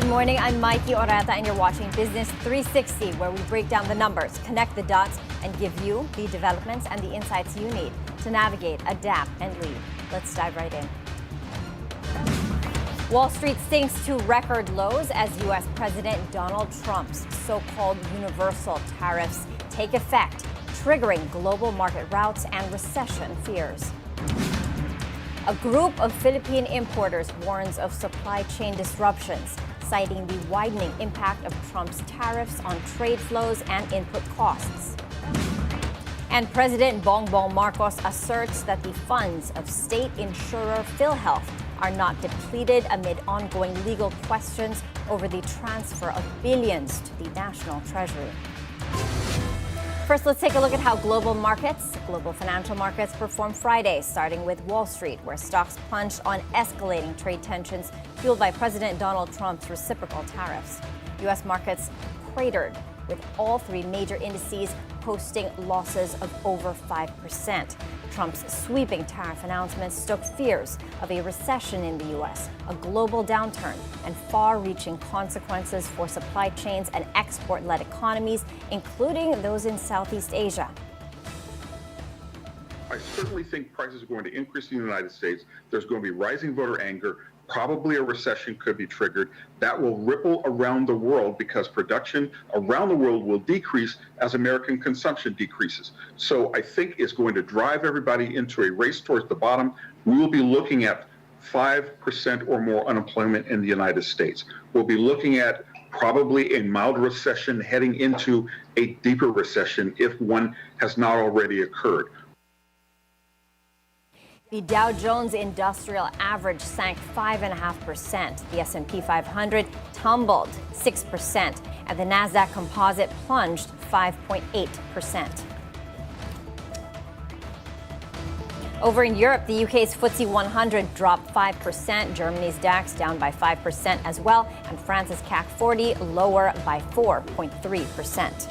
Good morning, I'm Maiki Oreta and you're watching Business 360, where we break down the numbers, connect the dots, and give you the developments and the insights you need to navigate, adapt, and lead. Let's dive right in. Wall Street sinks to record lows as U.S. President Donald Trump's so-called universal tariffs take effect, triggering global market routes and recession fears. A group of Philippine importers warns of supply chain disruptions, citing the widening impact of Trump's tariffs on trade flows and input costs. And President Bongbong Marcos asserts that the funds of state insurer PhilHealth are not depleted amid ongoing legal questions over the transfer of billions to the national treasury. First, let's take a look at how global financial markets performed Friday, starting with Wall Street, where stocks plunged on escalating trade tensions fueled by President Donald Trump's reciprocal tariffs. U.S. markets cratered, with all three major indices posting losses of over 5%. Trump's sweeping tariff announcements stoked fears of a recession in the U.S., a global downturn, and far-reaching consequences for supply chains and export-led economies, including those in Southeast Asia. I certainly think prices are going to increase in the United States. There's going to be rising voter anger. Probably a recession could be triggered. That will ripple around the world because production around the world will decrease as American consumption decreases. So I think it's going to drive everybody into a race towards the bottom. We will be looking at 5% or more unemployment in the United States. We'll be looking at probably a mild recession heading into a deeper recession if one has not already occurred. The Dow Jones Industrial Average sank 5.5%. The S&P 500 tumbled 6%, and the Nasdaq Composite plunged 5.8%. Over in Europe, the UK's FTSE 100 dropped 5%, Germany's DAX down by 5% as well, and France's CAC 40 lower by 4.3%.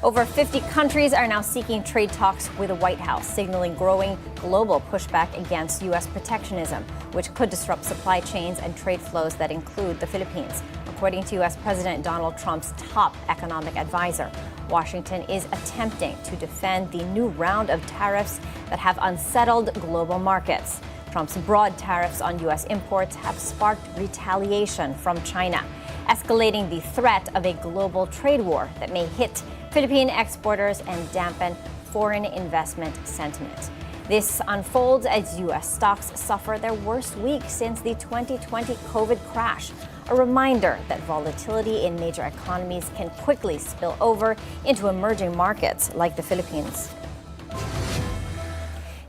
Over 50 countries are now seeking trade talks with the White House, signaling growing global pushback against U.S. protectionism, which could disrupt supply chains and trade flows that include the Philippines. According to U.S. President Donald Trump's top economic advisor, Washington is attempting to defend the new round of tariffs that have unsettled global markets. Trump's broad tariffs on U.S. imports have sparked retaliation from China, escalating the threat of a global trade war that may hit Philippine exporters and dampen foreign investment sentiment. This unfolds as U.S. stocks suffer their worst week since the 2020 COVID crash, a reminder that volatility in major economies can quickly spill over into emerging markets like the Philippines.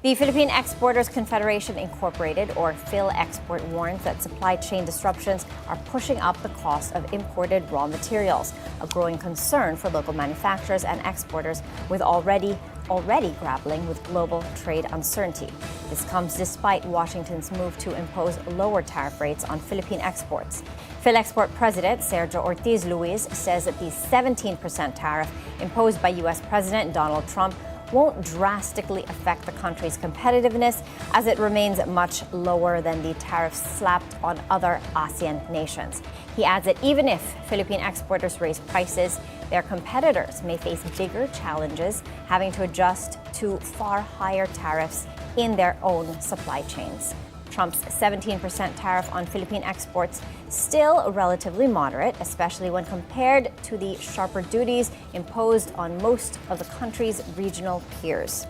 The Philippine Exporters Confederation Incorporated, or PhilExport, warns that supply chain disruptions are pushing up the cost of imported raw materials, a growing concern for local manufacturers and exporters with already grappling with global trade uncertainty. This comes despite Washington's move to impose lower tariff rates on Philippine exports. PhilExport President Sergio Ortiz Luis says that the 17% tariff imposed by U.S. President Donald Trump won't drastically affect the country's competitiveness, as it remains much lower than the tariffs slapped on other ASEAN nations. He adds that even if Philippine exporters raise prices, their competitors may face bigger challenges, having to adjust to far higher tariffs in their own supply chains. Trump's 17% tariff on Philippine exports still relatively moderate, especially when compared to the sharper duties imposed on most of the country's regional peers.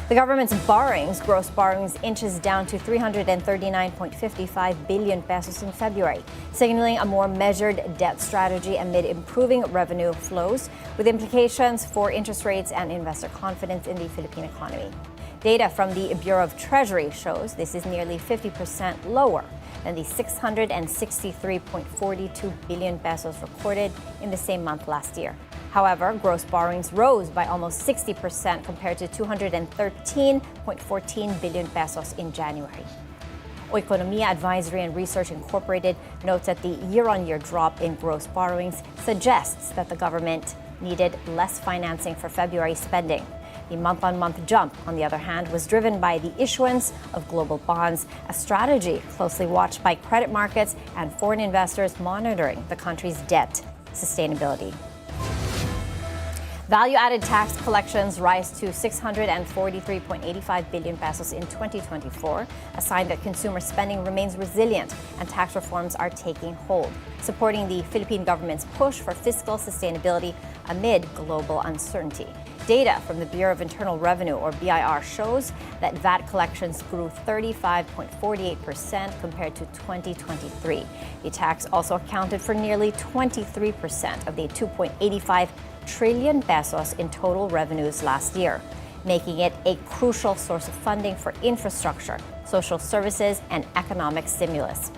The government's gross borrowings inches down to 339.55 billion pesos in February, signaling a more measured debt strategy amid improving revenue flows, with implications for interest rates and investor confidence in the Philippine economy. Data from the Bureau of Treasury shows this is nearly 50% lower than the 663.42 billion pesos recorded in the same month last year. However, gross borrowings rose by almost 60% compared to 213.14 billion pesos in January. Oeconomia Advisory and Research Incorporated notes that the year-on-year drop in gross borrowings suggests that the government needed less financing for February spending. The month-on-month jump, on the other hand, was driven by the issuance of global bonds, a strategy closely watched by credit markets and foreign investors monitoring the country's debt sustainability. Value-added tax collections rise to 643.85 billion pesos in 2024, a sign that consumer spending remains resilient and tax reforms are taking hold, supporting the Philippine government's push for fiscal sustainability amid global uncertainty. Data from the Bureau of Internal Revenue, or BIR, shows that VAT collections grew 35.48% compared to 2023. The tax also accounted for nearly 23% of the 2.85 trillion pesos in total revenues last year, making it a crucial source of funding for infrastructure, social services, and economic stimulus.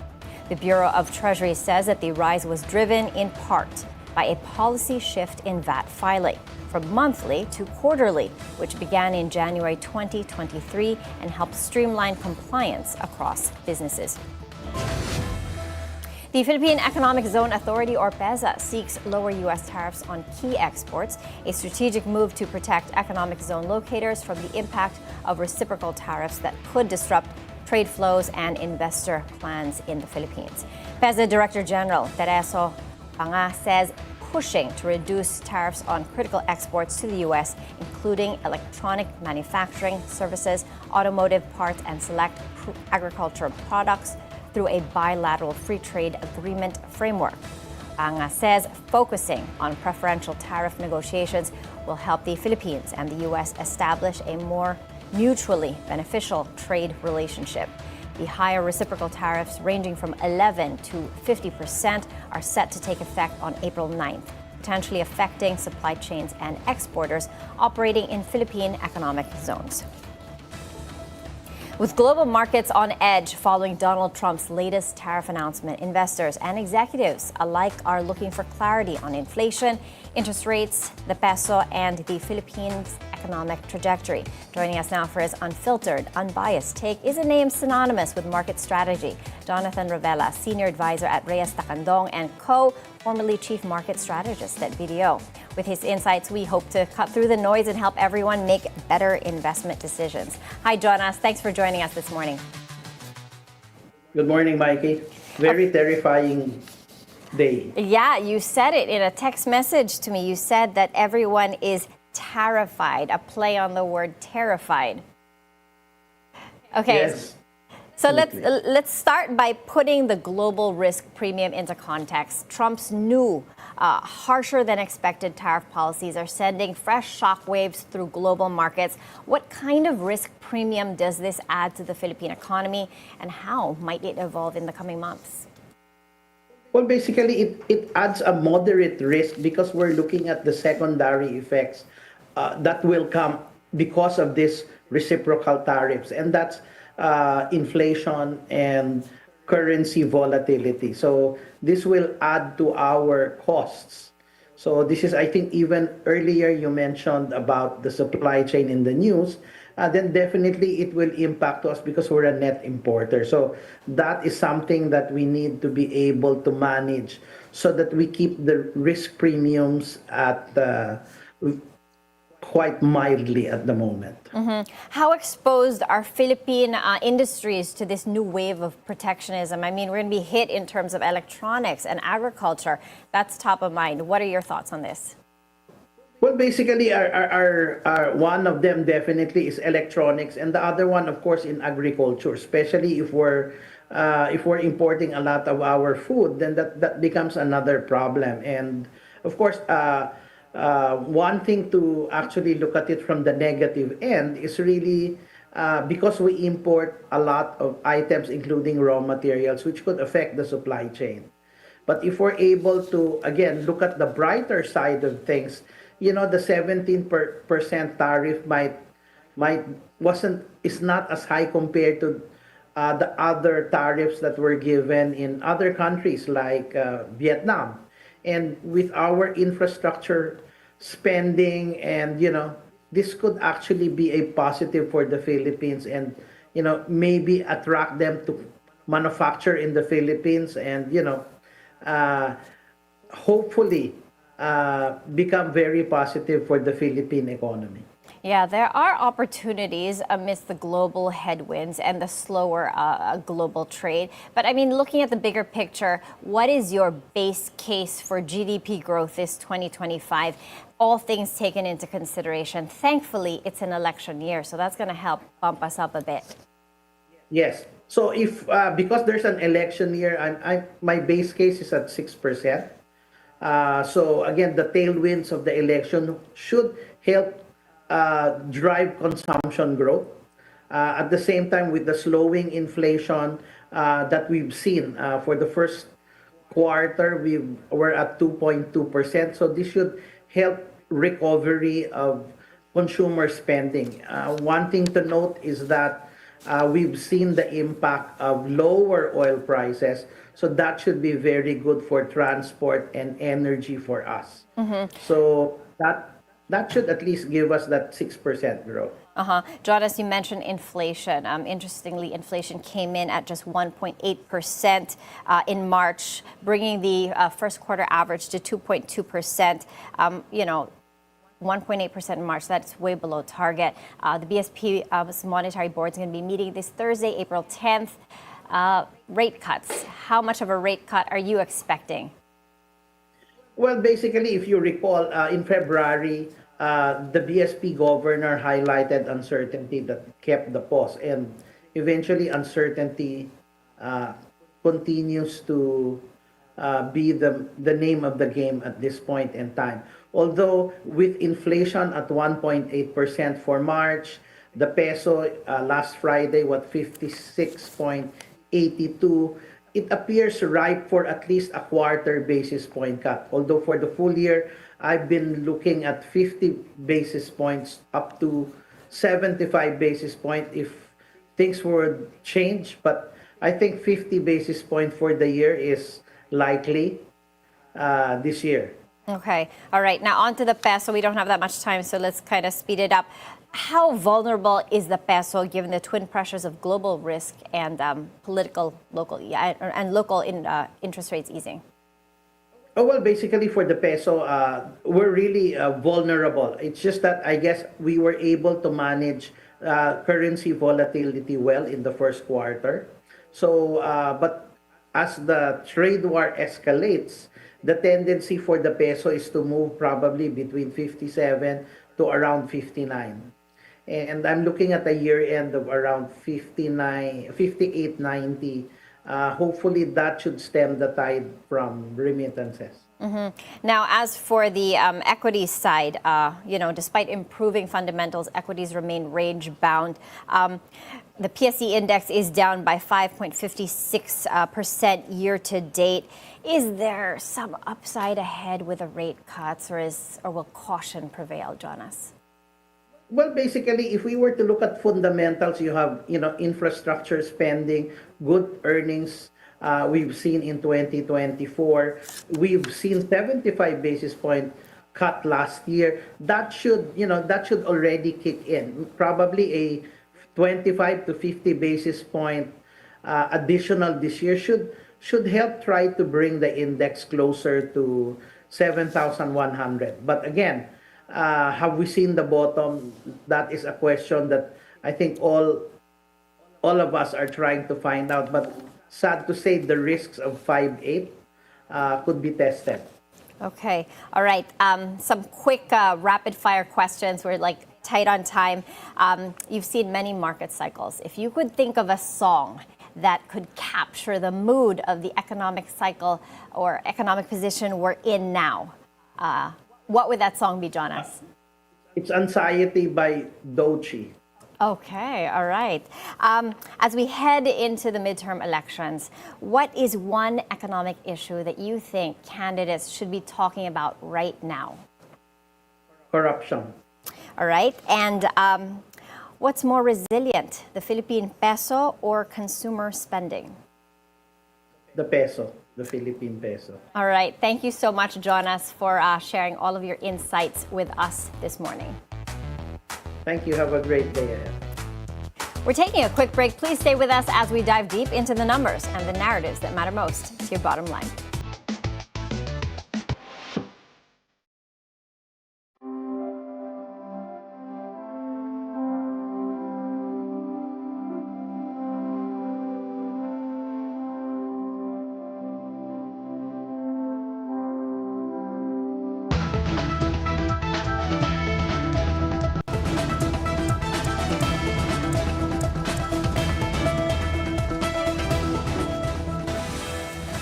The Bureau of Treasury says that the rise was driven in part by a policy shift in VAT filing from monthly to quarterly, which began in January 2023 and helped streamline compliance across businesses. The Philippine Economic Zone Authority, or PEZA, seeks lower U.S. tariffs on key exports, a strategic move to protect economic zone locators from the impact of reciprocal tariffs that could disrupt trade flows and investor plans in the Philippines. PEZA Director General Tereso Panga says pushing to reduce tariffs on critical exports to the U.S., including electronic manufacturing, services, automotive parts, and select agricultural products, through a bilateral free trade agreement framework. Panga says focusing on preferential tariff negotiations will help the Philippines and the U.S. establish a more mutually beneficial trade relationship. The higher reciprocal tariffs, ranging from 11 to 50%, are set to take effect on April 9th, potentially affecting supply chains and exporters operating in Philippine economic zones. With global markets on edge following Donald Trump's latest tariff announcement, investors and executives alike are looking for clarity on inflation, interest rates, the peso, and the Philippines' economic trajectory. Joining us now for his unfiltered, unbiased take is a name synonymous with market strategy. Jonathan Ravella, Senior Advisor at Reyes Tacandong and formerly Chief Market Strategist at BDO. With his insights, we hope to cut through the noise and help everyone make better investment decisions. Hi, Jonas. Thanks for joining us this morning. Good morning, Maiki. Very terrifying day. Yeah, you said it in a text message to me. You said that everyone is terrified, a play on the word terrified. Okay. Yes. So let's start by putting the global risk premium into context. Trump's new, harsher than expected tariff policies are sending fresh shockwaves through global markets. What kind of risk premium does this add to the Philippine economy, and how might it evolve in the coming months? Well, basically, it adds a moderate risk because we're looking at the secondary effects that will come because of this reciprocal tariffs, and that's inflation and currency volatility. So this will add to our costs. So this is, I think, even earlier you mentioned about the supply chain in the news, then definitely it will impact us because we're a net importer. So that is something that we need to be able to manage so that we keep the risk premiums at quite mildly at the moment. Mm-hmm. How exposed are Philippine industries to this new wave of protectionism? I mean, we're going to be hit in terms of electronics and agriculture. That's top of mind. What are your thoughts on this? Well, basically, our one of them definitely is electronics, and the other one, of course, in agriculture. Especially if we're importing a lot of our food, then that becomes another problem. And of course, one thing to actually look at it from the negative end is really because we import a lot of items, including raw materials, which could affect the supply chain. But if we're able to, again, look at the brighter side of things, you know, the 17% tariff is not as high compared to the other tariffs that were given in other countries like Vietnam. And with our infrastructure spending, and this could actually be a positive for the Philippines, and maybe attract them to manufacture in the Philippines, and hopefully become very positive for the Philippine economy. Yeah, there are opportunities amidst the global headwinds and the slower global trade. But I mean, looking at the bigger picture, what is your base case for GDP growth this 2025? All things taken into consideration. Thankfully, it's an election year, so that's going to help bump us up a bit. Yes. So if because there's an election year, my base case is at 6%. So again, the tailwinds of the election should help drive consumption growth. At the same time, with the slowing inflation that we've seen for the first quarter, we're at 2.2%. So this should help recovery of consumer spending. One thing to note is that we've seen the impact of lower oil prices. So that should be very good for transport and energy for us. So that should at least give us that 6% growth. John, as you mentioned inflation, interestingly, inflation came in at just 1.8% in March, bringing the first quarter average to 2.2%. 1.8% in March, that's way below target. The BSP Monetary Board is going to be meeting this Thursday, April 10th. Rate cuts. How much of a rate cut are you expecting? Well, basically, if you recall, in February, the BSP governor highlighted uncertainty that kept the pause, and eventually uncertainty continues to be the name of the game at this point in time. Although with inflation at 1.8% for March, the peso last Friday was 56.82. It appears ripe for at least a quarter basis point cut. Although for the full year, I've been looking at 50 basis points up to 75 basis points if things would change. But I think 50 basis points for the year is likely this year. Okay. All right. Now on to the peso. We don't have that much time, so let's kind of speed it up. How vulnerable is the peso given the twin pressures of global risk and local interest rates easing? Oh, well, basically for the peso, we're really vulnerable. It's just that I guess we were able to manage currency volatility well in the first quarter. So, but as the trade war escalates, the tendency for the peso is to move probably between 57 to around 59. And I'm looking at a year end of around 58.90. Hopefully that should stem the tide from remittances. Now, as for the equity side, despite improving fundamentals, equities remain range bound. The PSE index is down by 5.56% year to date. Is there some upside ahead with the rate cuts, or will caution prevail, Jonas? Well, basically, if we were to look at fundamentals, you have, infrastructure spending, good earnings. We've seen in 2024, we've seen 75 basis point cut last year. That should already kick in. Probably a 25 to 50 basis point additional this year should help try to bring the index closer to 7,100. But again, have we seen the bottom? That is a question that I think all of us are trying to find out. But sad to say, the risks of 5.8 could be tested. Okay. All right. Some quick rapid fire questions. We're tight on time. You've seen many market cycles. If you could think of a song that could capture the mood of the economic cycle or economic position we're in now, what would that song be, Jonas? It's Anxiety by Doechii. Okay, all right. As we head into the midterm elections, what is one economic issue that you think candidates should be talking about right now? Corruption. All right. And what's more resilient, the Philippine peso or consumer spending? The peso. The Philippine peso. All right. Thank you so much, Jonas, for sharing all of your insights with us this morning. Thank you. Have a great day ahead. We're taking a quick break. Please stay with us as we dive deep into the numbers and the narratives that matter most to your bottom line.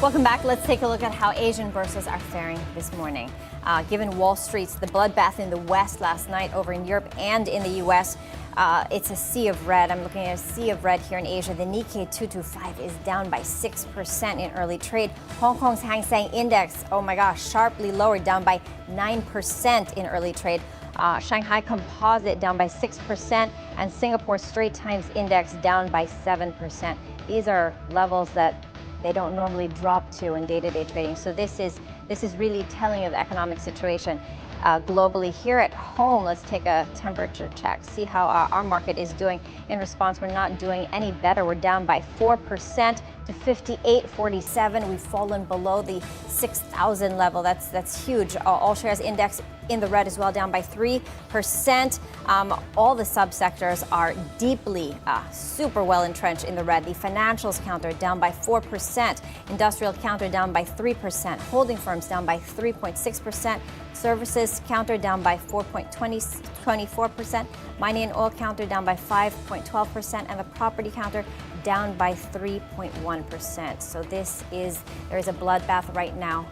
Welcome back. Let's take a look at how Asian bourses are faring this morning. Given Wall Street's the bloodbath in the West last night over in Europe and in the U.S., it's a sea of red. I'm looking at a sea of red here in Asia. The Nikkei 225 is down by 6% in early trade. Hong Kong's Hang Seng Index, oh my gosh, sharply lower, down by 9% in early trade. Shanghai Composite down by 6%, and Singapore's Straits Times Index down by 7%. These are levels that they don't normally drop to in day-to-day trading. So this is really telling of the economic situation globally. Here at home, let's take a temperature check, see how our market is doing. In response, we're not doing any better. We're down by 4% to 58.47. We've fallen below the 6,000 level. That's huge. All shares index in the red as well, down by 3%. All the subsectors are deeply, super well entrenched in the red. The financials counter down by 4%. Industrial counter down by 3%. Holding firms down by 3.6%. Services counter down by 4.24%. Mining and oil counter down by 5.12%. And the property counter down by 3.1%. So there is a bloodbath right now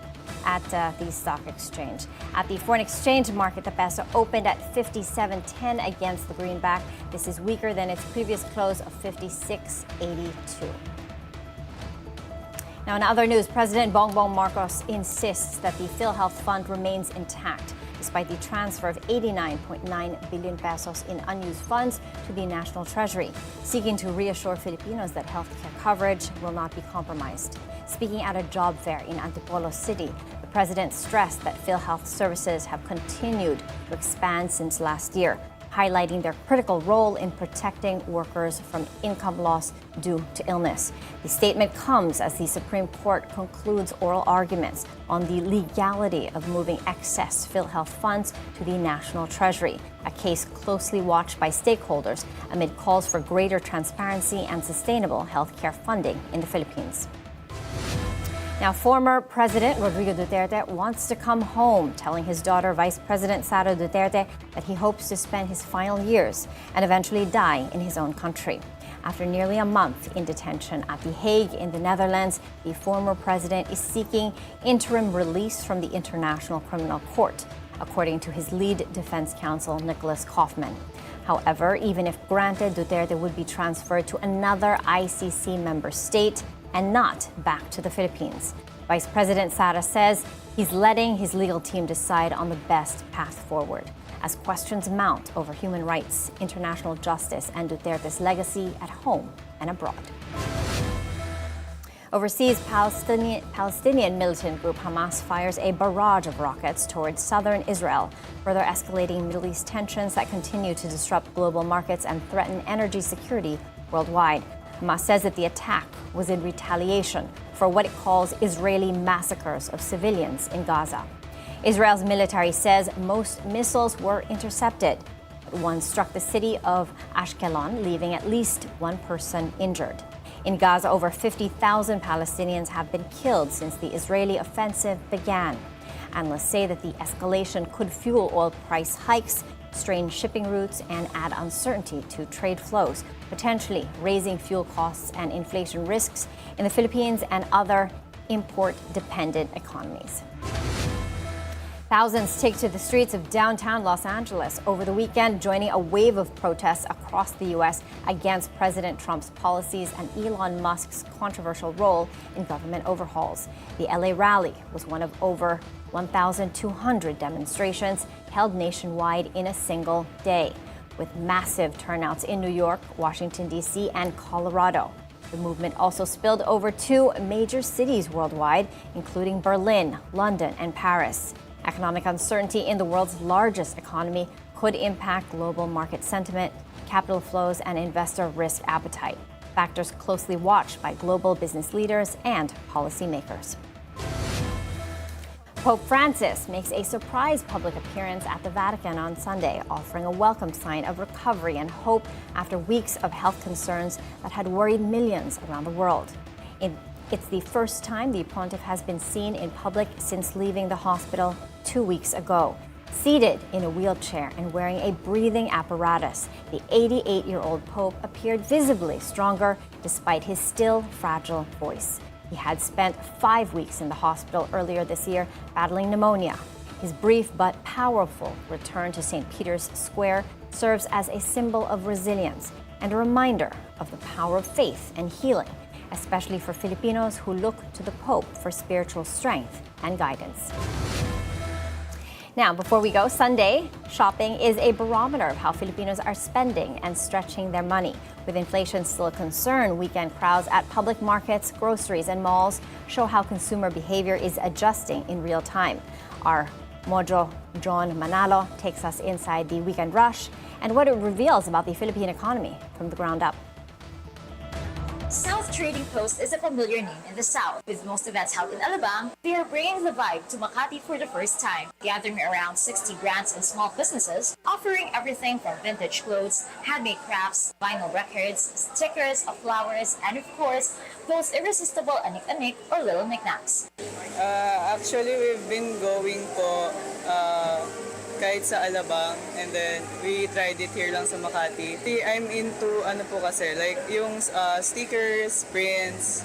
at the stock exchange. At the foreign exchange market, the peso opened at 57.10 against the greenback. This is weaker than its previous close of 56.82. Now, in other news, President Bongbong Marcos insists that the PhilHealth fund remains intact despite the transfer of 89.9 billion pesos in unused funds to the National Treasury, seeking to reassure Filipinos that healthcare coverage will not be compromised. Speaking at a job fair in Antipolo City, the president stressed that PhilHealth services have continued to expand since last year, highlighting their critical role in protecting workers from income loss due to illness. The statement comes as the Supreme Court concludes oral arguments on the legality of moving excess PhilHealth funds to the National Treasury, a case closely watched by stakeholders amid calls for greater transparency and sustainable healthcare funding in the Philippines. Now, former President Rodrigo Duterte wants to come home, telling his daughter, Vice President Sara Duterte, that he hopes to spend his final years and eventually die in his own country. After nearly a month in detention at The Hague in the Netherlands, the former president is seeking interim release from the International Criminal Court, according to his lead defense counsel, Nicholas Kaufman. However, even if granted, Duterte would be transferred to another ICC member state and not back to the Philippines. Vice President Sara says he's letting his legal team decide on the best path forward as questions mount over human rights, international justice, and Duterte's legacy at home and abroad. Overseas, Palestinian militant group Hamas fires a barrage of rockets towards southern Israel, further escalating Middle East tensions that continue to disrupt global markets and threaten energy security worldwide. Hamas says that the attack was in retaliation for what it calls Israeli massacres of civilians in Gaza. Israel's military says most missiles were intercepted, but one struck the city of Ashkelon, leaving at least one person injured. In Gaza, over 50,000 Palestinians have been killed since the Israeli offensive began. Analysts say that the escalation could fuel oil price hikes, strain shipping routes, and add uncertainty to trade flows, potentially raising fuel costs and inflation risks in the Philippines and other import-dependent economies. Thousands take to the streets of downtown Los Angeles over the weekend, joining a wave of protests across the U.S. against President Trump's policies and Elon Musk's controversial role in government overhauls. The LA rally was one of over 1,200 demonstrations held nationwide in a single day, with massive turnouts in New York, Washington, D.C., and Colorado. The movement also spilled over two major cities worldwide, including Berlin, London, and Paris. Economic uncertainty in the world's largest economy could impact global market sentiment, capital flows, and investor risk appetite, factors closely watched by global business leaders and policymakers. Pope Francis makes a surprise public appearance at the Vatican on Sunday, offering a welcome sign of recovery and hope after weeks of health concerns that had worried millions around the world. It's the first time the pontiff has been seen in public since leaving the hospital 2 weeks ago. Seated in a wheelchair and wearing a breathing apparatus, the 88-year-old Pope appeared visibly stronger despite his still fragile voice. He had spent 5 weeks in the hospital earlier this year battling pneumonia. His brief but powerful return to St. Peter's Square serves as a symbol of resilience and a reminder of the power of faith and healing, especially for Filipinos who look to the Pope for spiritual strength and guidance. Now, before we go, Sunday shopping is a barometer of how Filipinos are spending and stretching their money. With inflation still a concern, weekend crowds at public markets, groceries, and malls show how consumer behavior is adjusting in real time. Our Mojo John Manalo takes us inside the weekend rush and what it reveals about the Philippine economy from the ground up. South Trading Post is a familiar name in the South. With most events held in Alabang, they are bringing the vibe to Makati for the first time, gathering around 60 brands and small businesses, offering everything from vintage clothes, handmade crafts, vinyl records, stickers, flowers, and of course, those irresistible anik-anik or little knickknacks. Actually, we've been going po kahit sa Alabang, and then we tried it here lang sa Makati. I'm into ano po kasi, like yung stickers, prints,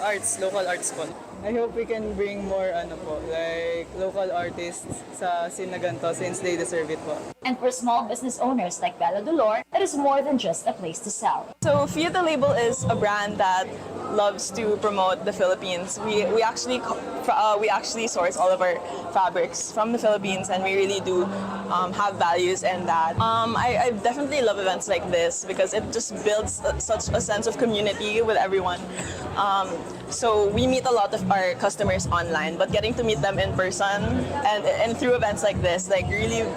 arts, local arts po. I hope we can bring more ano po, like local artists sa scene na ganito since they deserve it po. And for small business owners like Bella Dolor, it is more than just a place to sell. So Fiat Label is a brand that loves to promote the Philippines. We actually source all of our fabrics from the Philippines, and we really do have values in that. I definitely love events like this because it just builds such a sense of community with everyone. So we meet a lot of our customers online, but getting to meet them in person and through events like this, like really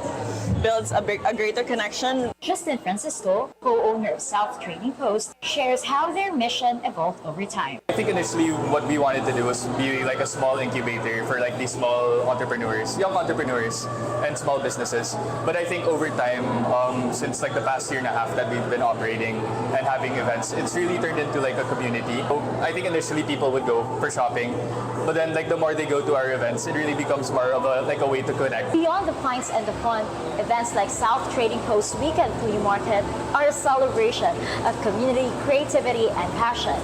builds a greater connection. Justin Francisco, co-owner of South Trading Post, shares how their mission evolved over time. I think initially what we wanted to do was be like a small incubator for like these small entrepreneurs, young entrepreneurs and small businesses. But I think over time, since like the past year and a half that we've been operating and having events, it's really turned into like a community. So I think initially people would go for shopping, but then like the more they go to our events, it really becomes more of a way to connect. Beyond the pints and the fun, events like South Trading Post Weekend Flea Market are a celebration of community, creativity, and passion.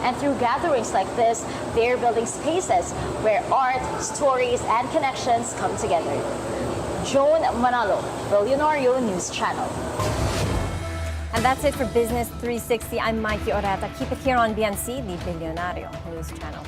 And through gatherings like this, they're building spaces where art, stories, and connections come together. Joan Manalo, Bilyonaryo News Channel. And that's it for Business 360. I'm Maiki Oreta. Keep it here on BNC, the Bilyonaryo News Channel.